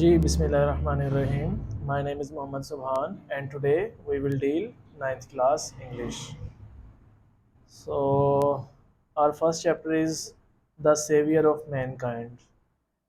Ji, Bismillahirrahmanirrahim. My name is Muhammad Subhan, and today we will deal ninth class English. So, our first chapter is the Savior of Mankind.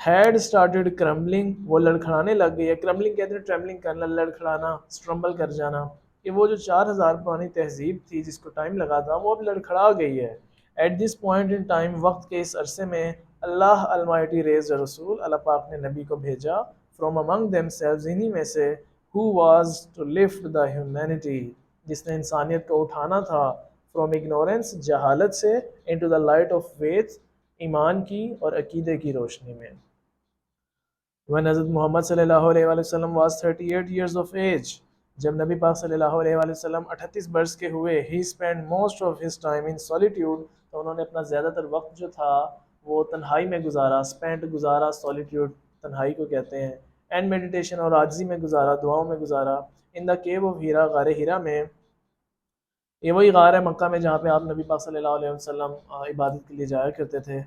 had started crumbling, وہ لڑکھڑانے لگ گئی ہے. Crumbling کہتے ہیں trembling کرنا، لڑکھڑانا، اسٹرمبل کر جانا. کہ وہ جو 4000 پرانی تہذیب تھی جس کو ٹائم لگا تھا وہ اب لڑکھڑا گئی ہے. At this point in time, وقت کے اس عرصے میں، اللہ المائٹی ریزڈ اے رسول، اللہ پاک نے نبی کو بھیجا، فرام امنگ دیم سیلوز، انہی میں سے، who was to lift the humanity, جس نے انسانیت کو اٹھانا تھا، فرام اگنورینس، جہالت سے، into the light of faith, ایمان کی اور عقیدے کی روشنی میں. when حضرت محمد صلی اللہ علیہ وآلہ وسلم was 38 years of age، جب نبی پاک صلی اللہ علیہ وآلہ وسلم 38 برس کے ہوئے، he spent most of his time in solitude، تو انہوں نے اپنا زیادہ تر وقت جو تھا وہ تنہائی میں گزارا. spent گزارا، solitude تنہائی کو کہتے ہیں. and meditation اور عاجزی میں گزارا، دعاؤں میں گزارا. in the cave of ہیرا، غار ہیرا میں. یہ وہی غار ہے مکہ میں جہاں پہ آپ نبی پاک صلی اللہ علیہ وسلم عبادت کے لیے جایا کرتے تھے.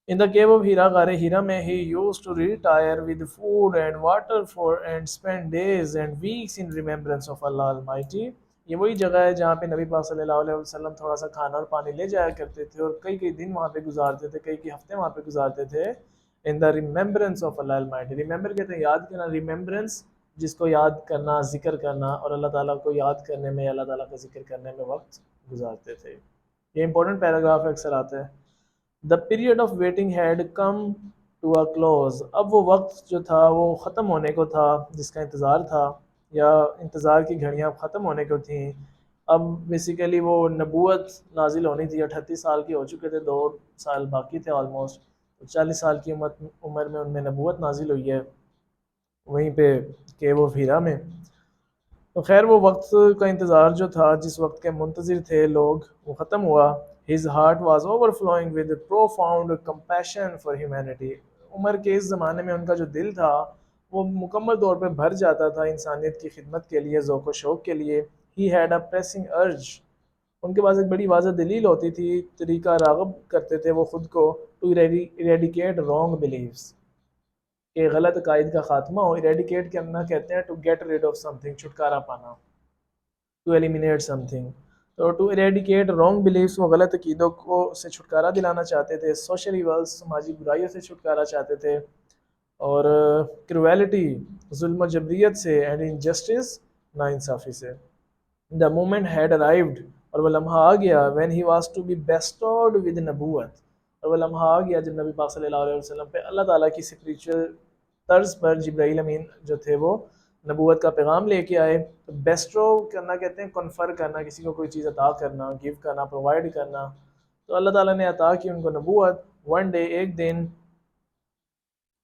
In the cave of Hira, غار ہیرا میں، he used to retire with food and water for and spend days and weeks in remembrance of Allah Almighty. یہ وہی جگہ ہے جہاں پہ نبی پاک صلی اللہ علیہ وسلم تھوڑا سا کھانا اور پانی لے جایا کرتے تھے اور کئی کئی دن وہاں پہ گزارتے تھے، کئی کئی ہفتے وہاں پہ گزارتے تھے. In the remembrance of Allah Almighty. Remember کہتے ہیں یاد کرنا، remembrance جس کو یاد کرنا، ذکر کرنا، اور اللہ تعالیٰ کو یاد کرنے میں، اللہ تعالیٰ کا ذکر کرنے میں وقت گزارتے تھے. یہ امپورٹنٹ پیراگراف اکثر آتا ہے. The period of waiting had come to a close. اب وہ وقت جو تھا وہ ختم ہونے کو تھا، جس کا انتظار تھا، یا انتظار کی گھڑیاں اب ختم ہونے کو تھیں. اب بیسیکلی وہ نبوت نازل ہونی تھی. 38 سال کے ہو چکے تھے، 2 سال باقی تھے آلموسٹ. 40 سال کی عمر میں ان میں نبوت نازل ہوئی ہے وہیں پہ کیو آف ہیرا میں. تو خیر وہ وقت کا انتظار جو تھا، جس وقت کے منتظر تھے لوگ، وہ ختم ہوا. His heart was overflowing with profound compassion for humanity. عمر کے اس زمانے میں ان کا جو دل تھا وہ مکمل طور پہ بھر جاتا تھا انسانیت کی خدمت کے لیے، ذوق و شوق کے لیے. He had a pressing urge. ان کے پاس ایک بڑی واضح دلیل ہوتی تھی، طریقہ راغب کرتے تھے وہ خود کو، to eradicate wrong beliefs، کہ غلط عقائد کا خاتمہ ہو. eradicate کرنا کہتے ہیں to get rid of something، چھٹکارا پانا، to eliminate something. تو ٹو eradicate wrong beliefs، وہ غلط عقیدوں کو سے چھٹکارا دلانا چاہتے تھے. social evils، سماجی برائیوں سے چھٹکارا چاہتے تھے. اور cruelty، ظلم و جبریت سے. and injustice، ناانصافی سے. the moment had arrived، اور وہ لمحہ آ گیا. when he was to be bestowed with نبوت، اور وہ لمحہ آ گیا جب نبی پاک صلی اللہ علیہ وسلم پہ اللہ تعالیٰ کی اسپریچول طرز پر جبرائیل امین جو تھے وہ نبوت کا پیغام لے کے آئے. تو بیسٹرو کرنا کہتے ہیں کنفر کرنا، کسی کو کوئی چیز عطا کرنا، گیو کرنا، پرووائڈ کرنا. تو اللہ تعالیٰ نے عطا کی ان کو نبوت. ون ڈے، ایک دن،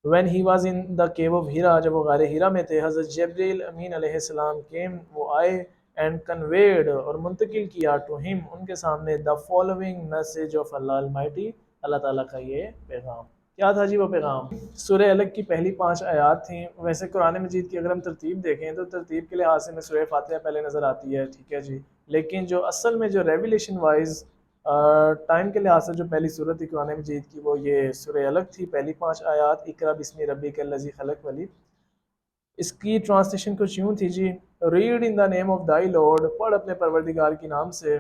when he was in the cave of ہیرا، جب وہ غار ہیرا میں تھے، حضرت جبریل امین علیہ السلام came، وہ آئے، and conveyed، اور منتقل کیا، to him، ان کے سامنے، the following message of Allah Almighty، اللہ تعالیٰ کا یہ پیغام. کیا تھا جی وہ پیغام؟ سورہ الگ کی پہلی 5 آیات تھیں. ویسے قرآن مجید کی اگر ہم ترتیب دیکھیں تو ترتیب کے لحاظ سے میں سورہ فاتحہ پہلے نظر آتی ہے، ٹھیک ہے جی. لیکن جو اصل میں جو ریویلیشن وائز ٹائم کے لحاظ سے جو پہلی صورت تھی قرآن مجید کی وہ یہ سورہ الگ تھی. پہلی 5 آیات، اقرا بسم ربک الذی خلق والی. اس کی ٹرانسلیشن کچھ یوں تھی جی، read in the name of thy Lord, پڑھ اپنے پروردگار کے نام سے.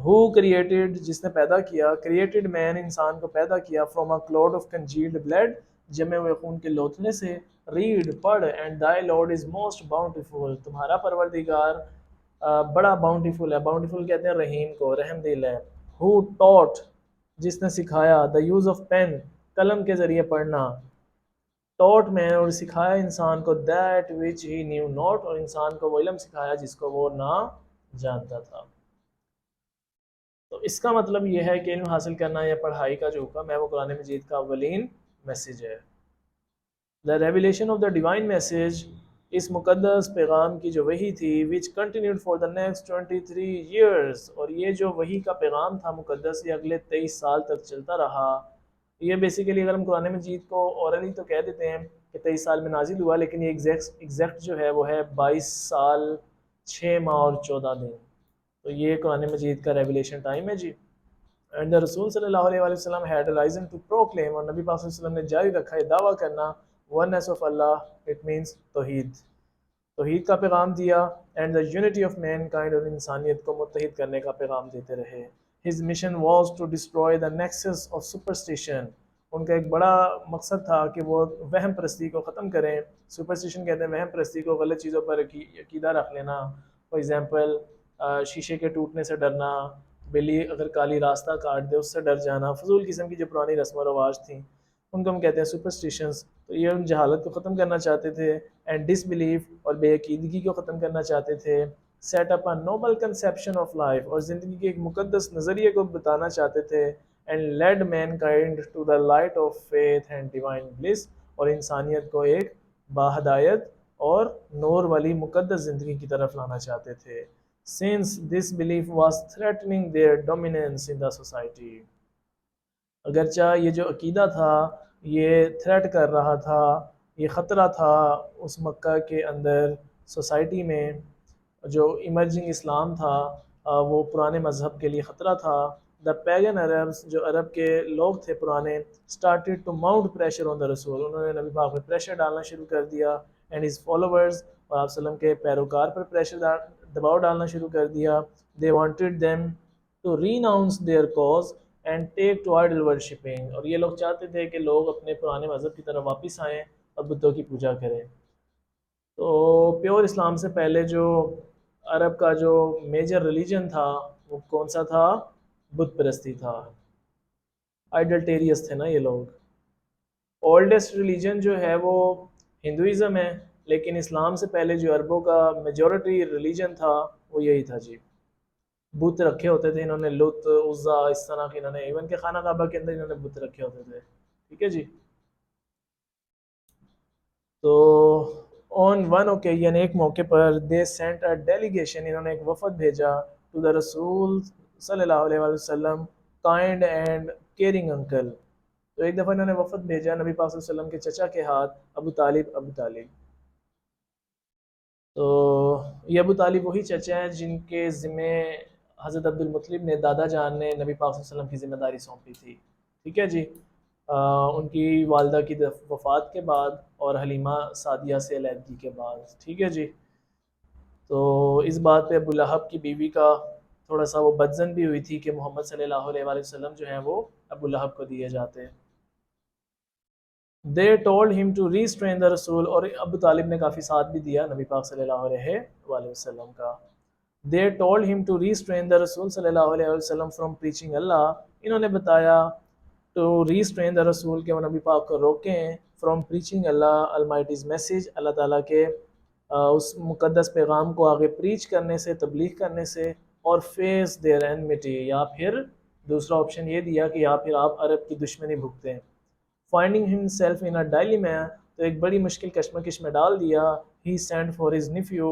ہو کریٹڈ، جس نے پیدا کیا، کریٹڈ مین، انسان کو پیدا کیا، from a clot of congealed blood, جمے ہوئے خون کے لوتھنے سے. ریڈ، پڑھ. اینڈ دائی لارڈ از موسٹ باؤنٹیفل، تمہارا پروردگار بڑا باؤنٹیفل ہے. باؤنٹیفل کہتے ہیں رحیم کو، رحم دل ہے. ہو ٹاٹ، جس نے سکھایا، دا یوز آف پین، قلم کے ذریعے پڑھنا. ٹاٹ میں، اور سکھایا انسان کو، that which he new not, اور انسان کو وہ علم سکھایا جس کو وہ نہ جانتا تھا. تو اس کا مطلب یہ ہے کہ علم حاصل کرنا یا پڑھائی کا جو حکم ہے وہ قرآن مجید کا اولین میسیج ہے. The revelation of the divine message, اس مقدس پیغام کی جو وحی تھی، which continued for the next 23 years، اور یہ جو وحی کا پیغام تھا مقدس، یہ اگلے 23 سال تک چلتا رہا. یہ بیسیکلی اگر ہم قرآن مجید کو اورلی تو کہہ دیتے ہیں کہ 23 سال میں نازل ہوا، لیکن یہ ایگزیکٹ جو ہے وہ ہے 22 سال 6 ماہ اور 14 دن. تو یہ قرآن مجید کا ریویلیشن ٹائم ہے جی. اینڈ دا رسول صلی اللہ علیہ وسلم ہیڈ رائزن ٹو پروکلیم، اور نبی پاک صلی اللہ علیہ وسلم نے جاری رکھا ہے دعویٰ کرنا، oneness of Allah, it means توحید، توحید کا پیغام دیا. And the unity of mankind, اور انسانیت کو متحد کرنے کا پیغام دیتے رہے. His mission was to destroy the nexus of superstition, ان کا ایک بڑا مقصد تھا کہ وہ وہم پرستی کو ختم کریں. سپرسٹیشن کہتے ہیں وہم پرستی کو، غلط چیزوں پر عقیدہ رکھ لینا. فار ایگزامپل شیشے کے ٹوٹنے سے ڈرنا، بلی اگر کالی راستہ کاٹ دے اس سے ڈر جانا، فضول قسم کی جو پرانی رسم و رواج تھیں ان کو ہم کہتے ہیں سپرسٹیشنز. تو یہ ان جہالت کو ختم کرنا چاہتے تھے، اینڈ ڈس بلیف اور بے عقیدگی کو ختم کرنا چاہتے تھے. Set up a noble conception of life, اور زندگی کے ایک مقدس نظریے کو بتانا چاہتے تھے. And lead mankind to the light of faith and divine bliss, اور انسانیت کو ایک باہدایت اور نور والی مقدس زندگی کی طرف لانا چاہتے تھے. since this belief was threatening their dominance in the society. اگرچہ یہ جو عقیدہ تھا یہ تھریٹ کر رہا تھا، یہ خطرہ تھا اس مکہ کے اندر سوسائٹی میں، جو ایمرجنگ اسلام تھا وہ پرانے مذہب کے لیے خطرہ تھا. دا پیگن عربس، جو عرب کے لوگ تھے پرانے، started to mount pressure on the رسول، انہوں نے نبی پاک پہ پریشر ڈالنا شروع کر دیا. اینڈ his followers، اور آپ وسلم کے پیروکار پر پریشر دباؤ ڈالنا شروع کر دیا. they wanted them to renounce their cause and take to idol worshipping، اور یہ لوگ چاہتے تھے کہ لوگ اپنے پرانے مذہب کی طرف واپس آئیں اور بتوں کی پوجا کریں. تو پیور اسلام سے پہلے جو عرب کا جو میجر ریلیجن تھا وہ کون سا تھا؟ بت پرستی تھا. آئیڈلٹیریس تھے نا یہ لوگ. اولڈسٹ ریلیجن جو ہے وہ ہندوازم ہے، لیکن اسلام سے پہلے جو عربوں کا میجورٹی ریلیجن تھا وہ یہی تھا جی. بت رکھے ہوتے تھے انہوں نے، لت، عزا، اس طرح کے، انہوں نے ایون کہ خانہ کعبہ کے اندر انہوں نے بت رکھے ہوتے تھے. ٹھیک ہے جی. تو آن ون اوکیجن، ایک موقع پر، دے سینٹ اے ڈیلیگیشن، انہوں نے ایک وفد بھیجا، ٹو دا رسول صلی اللہ علیہ وسلم، کائنڈ اینڈ کیئرنگ انکل. تو ایک دفعہ انہوں نے وفد بھیجا نبی پاک صلی اللہ علیہ وسلم کے چچا کے ہاتھ، ابو طالب. تو یہ ابو طالب وہی چچا ہیں جن کے ذمے حضرت عبد المطلب نے، دادا جان نے نبی پاک صلی اللہ علیہ وسلم کی ذمہ داری سونپی تھی. ٹھیک ہے جی. ان کی والدہ کی وفات کے بعد اور حلیمہ سعدیہ سے علیحدگی کے بعد. ٹھیک ہے جی. تو اس بات پہ ابو لہب کی بیوی کا تھوڑا سا وہ بدزن بھی ہوئی تھی کہ محمد صلی اللہ علیہ وسلم جو ہیں وہ ابو لہب کو دیے جاتے. they told him to restrain the رسول، اور ابو طالب نے کافی ساتھ بھی دیا نبی پاک صلی اللہ علیہ وسلم کا. they told him to restrain the رسول صلی اللہ علیہ وسلم from preaching اللہ، انہوں نے بتایا to restrain the رسول کہ وہ نبی پاک کو روکیں from preaching Allah Almighty's message، اللہ تعالیٰ کے اس مقدس پیغام کو آگے پریچ کرنے سے، تبلیغ کرنے سے، اور face their enmity، یا پھر دوسرا آپشن یہ دیا کہ یا پھر آپ عرب کی دشمنی بھگتیں. finding himself in a dilemma، تو ایک بڑی مشکل کشمکش میں ڈال دیا. he sent for his nephew،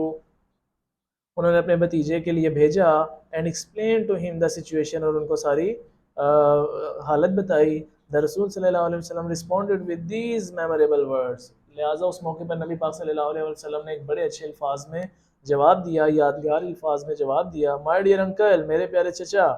انہوں نے اپنے بھتیجے کے لیے بھیجا. and explained to him the situation، اور ان کو ساری حالت بتائی. the رسول صلی اللہ علیہ وسلم responded with these memorable words، لہٰذا اس موقع پر نبی پاک صلی اللہ علیہ وسلم نے ایک بڑے اچھے الفاظ میں جواب دیا، یادگار الفاظ میں جواب دیا. my dear uncle، میرے پیارے چچا،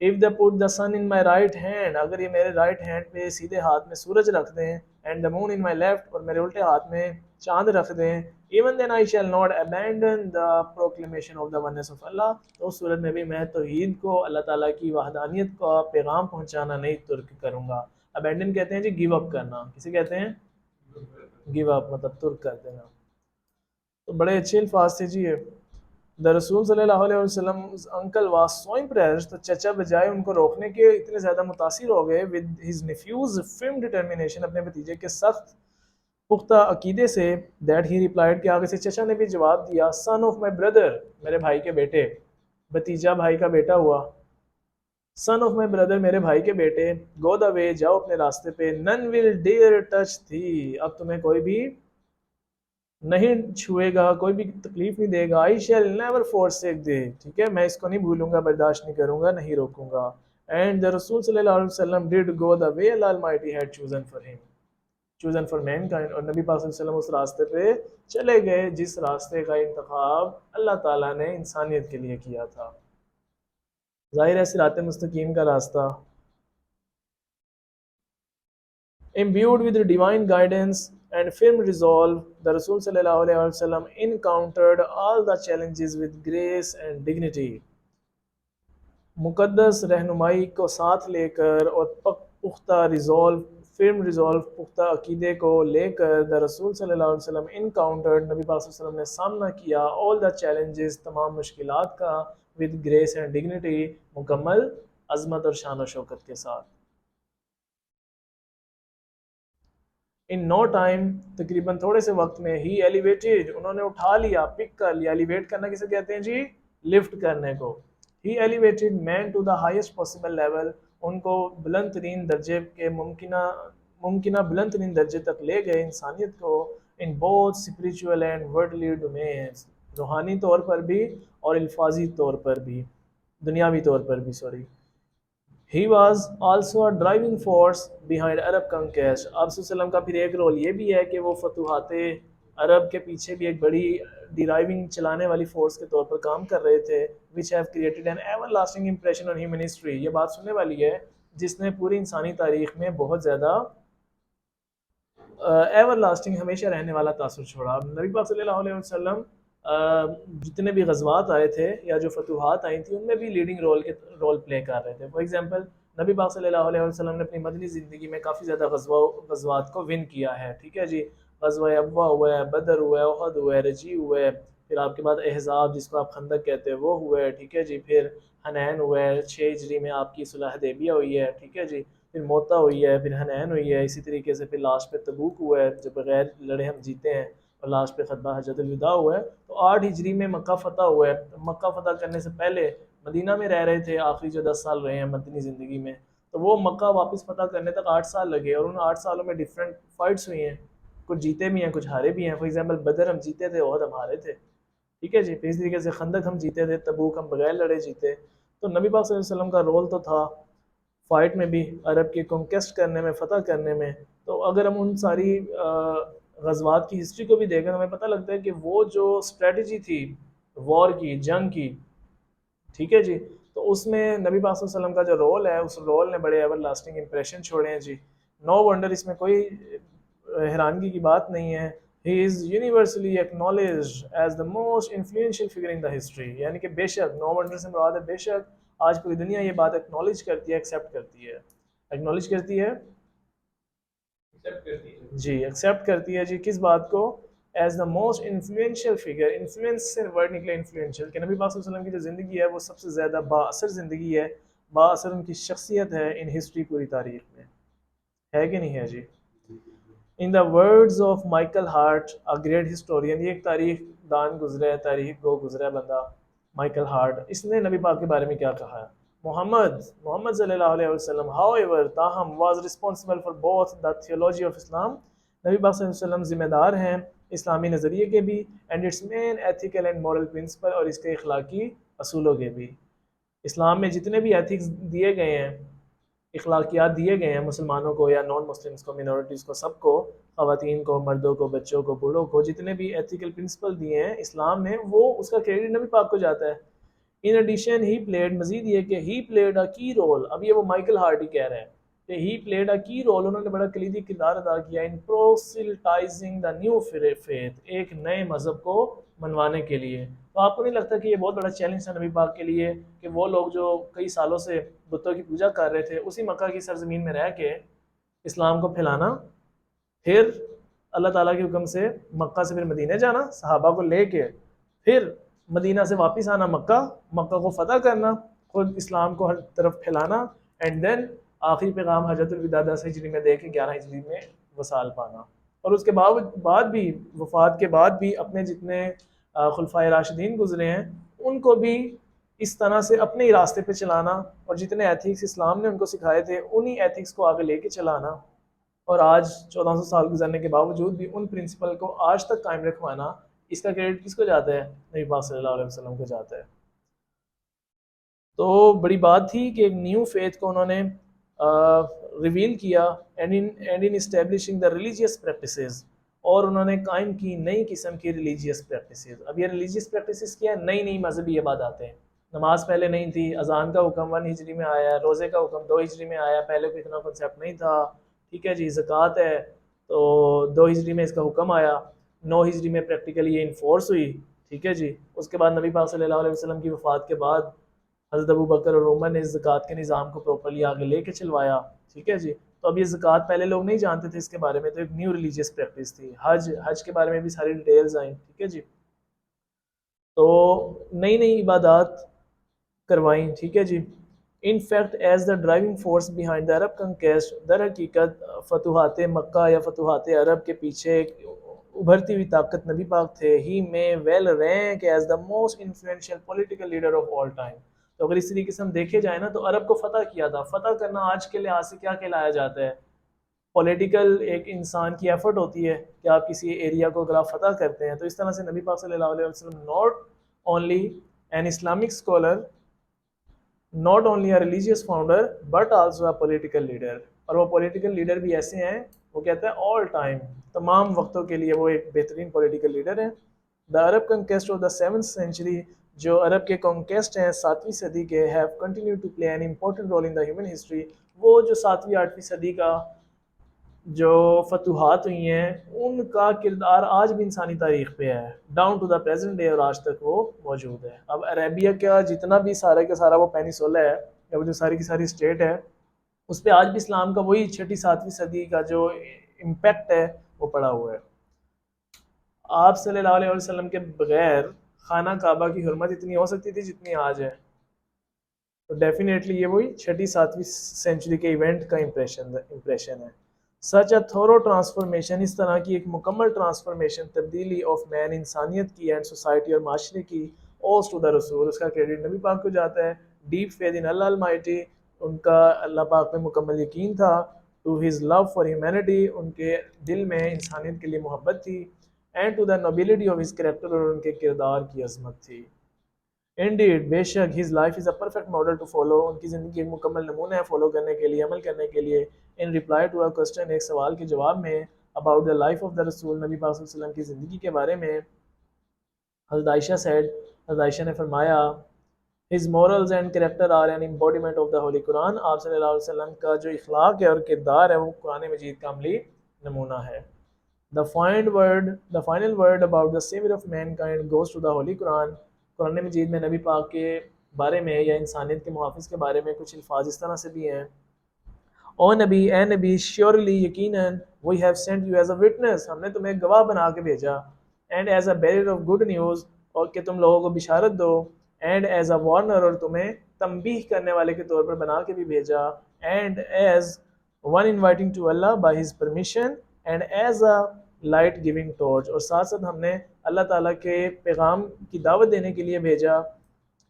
if they put the sun in my right hand، اگر یہ میرے رائٹ ہینڈ پہ سیدھے ہاتھ میں سورج رکھ دیں، and the moon in my left، اور میرے الٹے ہاتھ میں چاند رکھ دیں، even then I shall not abandon the proclamation of the oneness of Allah، تو اس صورت میں بھی میں توحید کو، اللہ تعالیٰ کی وحدانیت کا پیغام پہنچانا نہیں ترک کروں گا. abandon کہتے ہیں جی گیو اپ کرنا، کسے کہتے ہیں؟ گیو اپ مطلب ترک کر دینا. تو بڑے اچھے الفاظ تھے جی یہ. دا رسول صلی اللہ علیہ وسلم انکل واز سو امپریسڈ، تو چچا بجائے ان کو روکنے کے اتنے زیادہ متاثر ہو گئے with his nephews firm determination, اپنے بھتیجے کے سخت پختہ عقیدے سے، دیٹ ہی ریپلائڈ، کہ آگے سے چچا نے بھی جواب دیا، سن آف مائی بردر، میرے بھائی کے بیٹے، بھتیجا بھائی کا بیٹا ہوا. سن آف مائی بردر، میرے بھائی کے بیٹے، گو دا وے، جاؤ اپنے راستے پہ، نن ول ڈیئر ٹچ تھی، اب تمہیں کوئی بھی نہیں چھوئے گا، کوئی بھی تکلیف نہیں دے گا. I shall never forsake thee، ٹھیک ہے، میں اس کو نہیں بھولوں گا، برداشت نہیں کروں گا، نہیں روکوں گا. And the رسول صلی اللہ علیہ وسلم did go the way Allah Almighty had chosen for him، chosen for mankind، اور نبی پاک صلی اللہ علیہ وسلم اس راستے پہ چلے گئے جس راستے کا انتخاب اللہ تعالیٰ نے انسانیت کے لیے کیا تھا. ظاہر ہے صراط مستقیم کا راستہ. imbued with divine guidance and firm resolve، the رسول صلی اللہ علیہ وسلم encountered all the challenges with grace and dignity، مقدس رہنمائی کو ساتھ لے کر اور فرم ریزولو پختہ عقیدے کو لے کر دا رسول صلی اللہ علیہ وسلم انکاؤنٹرڈ، نبی پاک صلی اللہ علیہ وسلم نے سامنا کیا آل دا چیلنجز، تمام مشکلات کا، ود گریس اینڈ ڈگنیٹی، مکمل عظمت اور شان و شوکت کے ساتھ. ان نو ٹائم، تقریباً تھوڑے سے وقت میں، ہی ایلیویٹڈ، انہوں نے اٹھا لیا، پک کر لیا. ایلیویٹ کرنا کسے کہتے ہیں جی؟ لفٹ کرنے کو. He elevated man to the highest possible level, ان کو بلند ترین درجے کے ممکنہ بلند ترین درجے تک لے گئے انسانیت کو، in both spiritual and ورڈلی domains, روحانی طور پر بھی اور الفاظی طور پر بھی، دنیاوی طور پر بھی. Sorry. He was also a driving force behind Arab conquest. آپ صلی اللہ علیہ وسلم کا پھر ایک رول یہ بھی ہے کہ وہ فتوحات عرب کے پیچھے بھی ایک بڑی ڈرائیونگ چلانے والی فورس کے طور پر کام کر رہے تھے. which have created an everlasting impression on human history. یہ بات سننے والی ہے جس نے پوری انسانی تاریخ میں بہت زیادہ ایور لاسٹنگ، ہمیشہ رہنے والا تاثر چھوڑا. نبی پاک صلی اللہ علیہ وسلم جتنے بھی غزوات آئے تھے یا جو فتوحات آئی تھیں ان میں بھی لیڈنگ رول پلے کر رہے تھے. فار ایگزامپل نبی پاک صلی اللہ علیہ وسلم نے اپنی مدنی زندگی میں کافی زیادہ غزوات کو ون کیا ہے. ٹھیک ہے جی. غزوہ ابوا ہوا ہے، بدر ہوا ہے، احد ہوا ہے، رجی ہوا ہے، پھر آپ کے بعد احزاب جس کو آپ خندق کہتے ہیں وہ ہوا ہے. ٹھیک ہے جی. پھر حنین ہوا ہے، 6 ہجری میں آپ کی صلح حدیبیہ ہوئی ہے. ٹھیک ہے جی. پھر موتا ہوئی ہے، پھر حنین ہوئی ہے. اسی طریقے سے پھر لاسٹ پہ تبوک ہوا ہے، جو بغیر لڑے ہم جیتے ہیں، اور لاسٹ پہ خطبہ حجۃ الوداع ہوا ہے. تو 8 ہجری میں مکہ فتح ہوا ہے. مکہ فتح کرنے سے پہلے مدینہ میں رہ رہے تھے، آخری جو 10 سال رہے ہیں مدنی زندگی میں، تو وہ مکہ واپس فتح کرنے تک 8 سال لگے، اور ان 8 سالوں میں ڈفرینٹ فائٹس ہوئی ہیں، کچھ جیتے بھی ہیں کچھ ہارے بھی ہیں. فار ایگزامپل بدر ہم جیتے تھے، احد ہم ہارے تھے. ٹھیک ہے جی. پھر اس طریقے سے خندق ہم جیتے تھے، تبوک ہم بغیر لڑے جیتے. تو نبی پاک صلی اللہ علیہ وسلم کا رول تو تھا فائٹ میں بھی، عرب کی کنکیسٹ کرنے میں، فتح کرنے میں. تو اگر ہم ان ساری غزوات کی ہسٹری کو بھی دیکھیں تو ہمیں پتہ لگتا ہے کہ وہ جو اسٹریٹجی تھی وار کی، جنگ کی، ٹھیک ہے جی، تو اس میں نبی پاک صلی اللہ علیہ وسلم کا جو رول ہے، اس رول نے بڑے ایور لاسٹنگ امپریشن چھوڑے ہیں جی. نو ونڈر، اس میں کوئی حیرانگی کی بات نہیں ہے. He is universally acknowledged as the most influential figure in the history. یعنی کہ بے شک، نو ونڈر سے مراد ہے بے شک، آج پوری دنیا یہ بات ایکنالج کرتی ہے، ایکسیپٹ کرتی ہے. ایکنالج کرتی ہے جی، ایکسیپٹ کرتی ہے جی. کس بات کو؟ As the most influential figure. Influence سے ورڈ نکلے انفلوئنشیل، کہ نبی پاک صلی اللہ علیہ وسلم کی جو زندگی ہے وہ سب سے زیادہ با اثر زندگی ہے، با اثر ان کی شخصیت ہے ان ہسٹری پوری تاریخ میں. ہے کہ نہیں ہے جی؟ In the words of Michael Hart, a great historian, یہ ایک تاریخ دان گزرا ہے، تاریخ گو گزرا ہے بندہ، مائیکل ہارٹ. اس نے نبی پاک کے بارے میں کیا کہا ہے؟ محمد صلی اللہ علیہ وسلم ہاؤ ایور، تاہم was responsible for both the theology of Islam. نبی پاک صلی اللہ علیہ وسلم ذمہ دار ہیں اسلامی نظریے کے بھی، and its main ethical and moral principle, اور اس کے اخلاقی اصولوں کے بھی. اسلام میں جتنے بھی ایتھکس دیے گئے ہیں، اخلاقیات دیے گئے ہیں مسلمانوں کو یا نان مسلمس کو، منورٹیز کو، سب کو، خواتین کو، مردوں کو، بچوں کو، بوڑھوں کو، جتنے بھی ایتھیکل پرنسپل دیے ہیں اسلام نے، وہ اس کا کریڈٹ نبی پاک کو جاتا ہے. ان ایڈیشن ہی پلیڈ، مزید یہ کہ ہی پلیڈ اے کی رول، اب یہ وہ مائیکل ہارٹ ہی کہہ رہے ہیں کہ ہی پلیڈ اے کی رول، انہوں نے بڑا کلیدی کردار ادا کیا ان پروسیلٹائزنگ دا نیو فیتھ، ایک نئے مذہب کو منوانے کے لیے. تو آپ کو نہیں لگتا کہ یہ بہت بڑا چیلنج تھا نبی پاک کے لیے کہ وہ لوگ جو کئی سالوں سے بتوں کی پوجا کر رہے تھے، اسی مکہ کی سرزمین میں رہ کے اسلام کو پھیلانا، پھر اللہ تعالیٰ کے حکم سے مکہ سے پھر مدینہ جانا صحابہ کو لے کے، پھر مدینہ سے واپس آنا مکہ کو فتح کرنا، خود اسلام کو ہر طرف پھیلانا، اینڈ دین آخری پیغام حجۃ الوداع 10 ہجری میں دے کے 11 ہجری میں وصال پانا. اور اس کے بعد بھی، وفات کے بعد بھی، اپنے جتنے خلفائے راشدین گزرے ہیں ان کو بھی اس طرح سے اپنے ہی راستے پہ چلانا، اور جتنے ایتھکس اسلام نے ان کو سکھائے تھے انہی ایتھکس کو آگے لے کے چلانا، اور آج 1400 سال گزرنے کے باوجود بھی ان پرنسپل کو آج تک قائم رکھوانا، اس کا کریڈٹ کس کو جاتا ہے؟ نبی پاک صلی اللہ علیہ وسلم کو جاتا ہے. تو بڑی بات تھی کہ ایک نیو فیتھ کو انہوں نے ریویل کیا، and in establishing the religious practices, اور انہوں نے قائم کی نئی قسم کی ریلیجیس پریکٹسز. اب یہ ریلیجیس پریکٹسز کیا ہے؟ نئی مذہبی عباداتیں. نماز پہلے نہیں تھی، اذان کا حکم 1 ہجری میں آیا، روزے کا حکم 2 ہجری میں آیا، پہلے کوئی اتنا کنسیپٹ نہیں تھا. ٹھیک ہے جی. زکوٰۃ ہے تو 2 ہجری میں اس کا حکم آیا، 9 ہجری میں پریکٹیکلی یہ انفورس ہوئی. ٹھیک ہے جی. اس کے بعد نبی پاک صلی اللہ علیہ وسلم کی وفات کے بعد حضرت ابو بکر اور عمر نے اس زکوٰۃ کے نظام کو پراپرلی آگے لے کے چلوایا. ٹھیک ہے جی. تو اب یہ زکوٰۃ پہلے لوگ نہیں جانتے تھے اس کے بارے میں، تو ایک نیو ریلیجیس پریکٹس تھی. حج کے بارے میں بھی ساری ڈیٹیلز آئیں. ٹھیک ہے جی. تو نئی نئی عبادات کروائیں. ٹھیک ہے جی. In fact as the driving force behind the Arab conquest, در حقیقت فتوحات مکہ یا فتوحات عرب کے پیچھے ایک ابھرتی ہوئی طاقت نبی پاک تھے. ہی میں will rank as the most influential political leader of all time. تو اگر اس طریقے سے ہم دیکھے جائیں نا، تو عرب کو فتح کیا تھا. فتح کرنا آج کے لحاظ سے کیا کہلایا جاتا ہے؟ پولیٹیکل ایک انسان کی ایفرٹ ہوتی ہے کہ آپ کسی ایریا کو اگر آپ فتح کرتے ہیں. تو اس طرح سے نبی پاک صلی اللہ علیہ وسلم not only an Islamic scholar, not only a religious founder, but also a political leader. اور وہ پولیٹیکل لیڈر بھی ایسے ہیں، وہ کہتے ہیں آل ٹائم، تمام وقتوں کے لیے وہ ایک بہترین پولیٹیکل لیڈر ہیں. دا Arab کنکیسٹ of the 7th century، جو عرب کے کنکیسٹ ہیں 7ویں صدی کے، have continue to play an important role in the human history. وہ جو 7ویں 8ویں صدی کا جو فتوحات ہوئی ہیں، ان کا کردار آج بھی انسانی تاریخ پہ ہے، down to the present day, اور آج تک وہ موجود ہے. اب عربیہ کا جتنا بھی سارا کا سارا وہ پینیسولا ہے، یا وہ جو ساری کی ساری اسٹیٹ ہے، اس پہ آج بھی اسلام کا وہی 6 7ویں صدی کا جو امپیکٹ ہے وہ پڑا ہوا ہے. آپ صلی اللہ علیہ وسلم کے بغیر خانہ کعبہ کی حرمت اتنی ہو سکتی تھی جتنی آج ہے؟ تو ڈیفینیٹلی یہ وہی 6 7ویں سینچری کے ایونٹ کا امپریشن ہے. سچ اے تھورو ٹرانسفارمیشن، اس طرح کی ایک مکمل ٹرانسفارمیشن، تبدیلی آف مین، انسانیت کی اینڈ سوسائٹی اور معاشرے کی، اوز ٹو دا رسول، اس کا کریڈٹ نبی پاک کو جاتا ہے. Deep faith in Allah almighty, ان کا اللہ پاک میں مکمل یقین تھا. To his love for humanity, ان کے دل میں انسانیت کے لیے محبت تھی. And to the nobility of his character, اور ان کے کردار کی عظمت تھی. انڈیڈ، بے شک، his life is a perfect model to follow, ان کی زندگی ایک مکمل نمونہ ہے فالو کرنے کے لیے، عمل کرنے کے لیے. ان رپلائی ٹو اے کوسچن، ایک سوال کے جواب میں، about the life of the رسول، نبی پاک صلی اللہ علیہ وسلم کی زندگی کے بارے میں، حضرت عائشہ سیڈ، حضرت عائشہ نے فرمایا، his morals and character are an embodiment of the holy Quran, آپ صلی اللہ علیہ وسلم کا جو اخلاق ہے اور کردار ہے وہ قرآن مجید کا عملی نمونہ ہے. The final word about the savior of mankind goes to the holy Quran. قرآن مجید میں نبی پاک کے بارے میں یا انسانیت کے محافظ کے بارے میں کچھ الفاظ اس طرح سے بھی ہیں. او نبی، اے نبی، surely یقیناً، we have sent you as a witness، ہم نے تمہیں گواہ بنا کے بھیجا، and as a bearer of good news، اور کہ تم لوگوں کو بشارت دو، and as a warner، اور تمہیں تنبیہ کرنے والے کے طور پر بنا کے بھی بھیجا، and as one inviting to Allah by his permission، and as a light giving torch، اور ساتھ ساتھ ہم نے اللہ تعالیٰ کے پیغام کی دعوت دینے کے لیے بھیجا،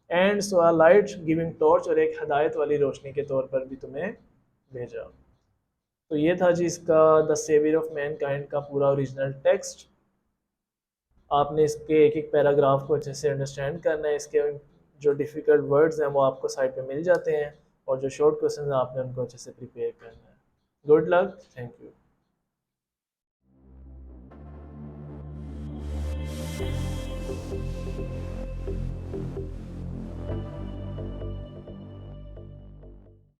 and so a light giving torch، اور ایک ہدایت والی روشنی کے طور پر بھی تمہیں بھیجا. تو یہ تھا جی اس کا دا سیویئر آف مین کائنڈ کا پورا اوریجنل ٹیکسٹ. آپ نے اس کے ایک ایک پیراگراف کو اچھے سے انڈرسٹینڈ کرنا ہے. اس کے جو ڈیفیکلٹ ورڈز ہیں وہ آپ کو سائٹ پہ مل جاتے ہیں، اور جو شارٹ کوسچنز ہیں آپ نے ان کو اچھے سے پریپیئر کرنا ہے. Good luck, thank you.